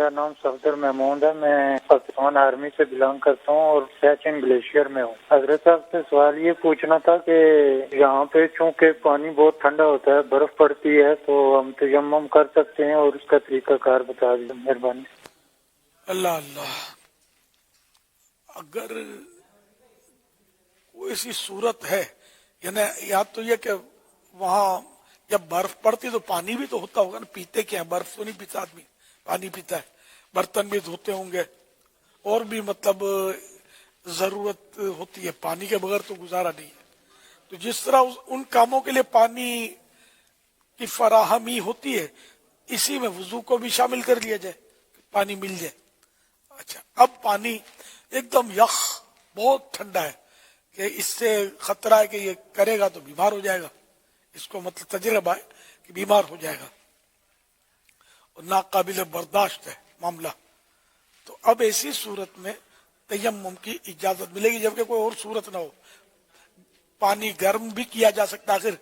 میرا نام صفدر محمود ہے، میں پاکستان آرمی سے بلانگ کرتا ہوں اور سیاچن گلیشیئر میں ہوں۔ حضرت صاحب سے سوال یہ پوچھنا تھا کہ یہاں پہ چونکہ پانی بہت ٹھنڈا ہوتا ہے، برف پڑتی ہے، تو ہم تیمم کر سکتے ہیں اور اس کا طریقہ کار بتا دیجیے مہربانی۔ اللہ اللہ، اگر کوئی ایسی صورت ہے، یعنی یا تو یہ کہ وہاں جب برف پڑتی تو پانی بھی تو ہوتا ہوگا نا، پیتے کیا ہے، برف تو نہیں پیتا آدمی، پانی پیتا ہے، برتن بھی دھوتے ہوں گے، اور بھی مطلب ضرورت ہوتی ہے، پانی کے بغیر تو گزارا نہیں ہے۔ تو جس طرح ان کاموں کے لیے پانی کی فراہمی ہوتی ہے، اسی میں وضو کو بھی شامل کر لیا جائے، پانی مل جائے۔ اچھا، اب پانی ایک دم یخ بہت ٹھنڈا ہے کہ اس سے خطرہ ہے کہ یہ کرے گا تو بیمار ہو جائے گا، اس کو مطلب تجربہ ہے کہ بیمار ہو جائے گا اور ناقابل برداشت ہے معاملہ، تو اب ایسی صورت میں تیمم کی اجازت ملے گی، جبکہ کوئی اور صورت نہ ہو۔ پانی گرم بھی کیا جا سکتا، آخر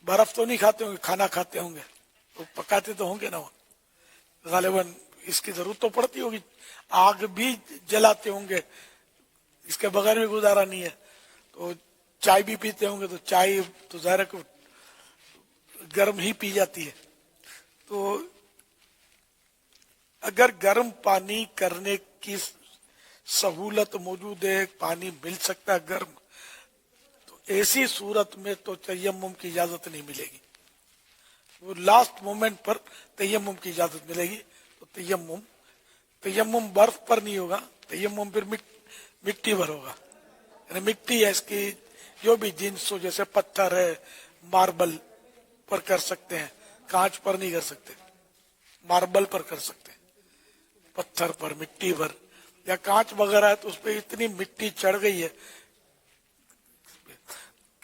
برف تو نہیں کھاتے ہوں گے، کھانا کھاتے ہوں گے تو پکاتے تو ہوں گے نا، غالباً اس کی ضرورت تو پڑتی ہوگی، آگ بھی جلاتے ہوں گے، اس کے بغیر بھی گزارا نہیں ہے، تو چائے بھی پیتے ہوں گے، تو چائے تو ظاہر ہے کہ گرم ہی پی جاتی ہے۔ تو اگر گرم پانی کرنے کی سہولت موجود ہے، پانی مل سکتا ہے گرم، تو ایسی صورت میں تو تیمم کی اجازت نہیں ملے گی، وہ لاسٹ مومنٹ پر تیمم کی اجازت ملے گی۔ تو تیمم برف پر نہیں ہوگا، تیمم پھر مٹی پر ہوگا، یعنی مٹی ہے اس کی جو بھی جنس ہو، جیسے پتھر ہے، ماربل پر کر سکتے ہیں، کانچ پر نہیں کر سکتے، ماربل پر کر سکتے ہیں، پتھر پر، مٹی پر، یا کانچ وغیرہ ہے تو اس پہ اتنی مٹی چڑھ گئی ہے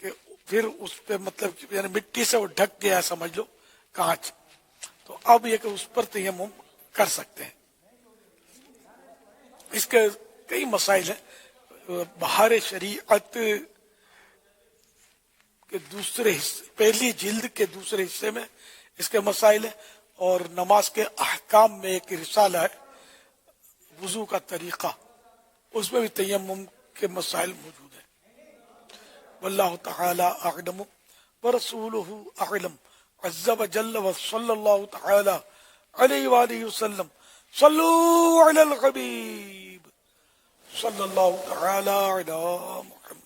کہ پھر اس پہ مطلب یعنی مٹی سے وہ ڈھک گیا ہے، سمجھ لو کانچ، تو اب یہ کہ اس پر تیمم کر سکتے ہیں۔ اس کے کئی مسائل ہیں، بہار شریعت کے دوسرے حصے، پہلی جلد کے دوسرے حصے میں اس کے مسائل ہیں، اور نماز کے احکام میں ایک رسالہ ہے وضو کا طریقہ، اس میں بھی تیمم کے مسائل موجود ہیں۔ واللہ تعالی اعلم ورسولہ اعلم عز وجل، وصلی اللہ تعالی علیہ وآلہ وسلم۔ صلو علی الحبیب صلی اللہ تعالی علی محمد۔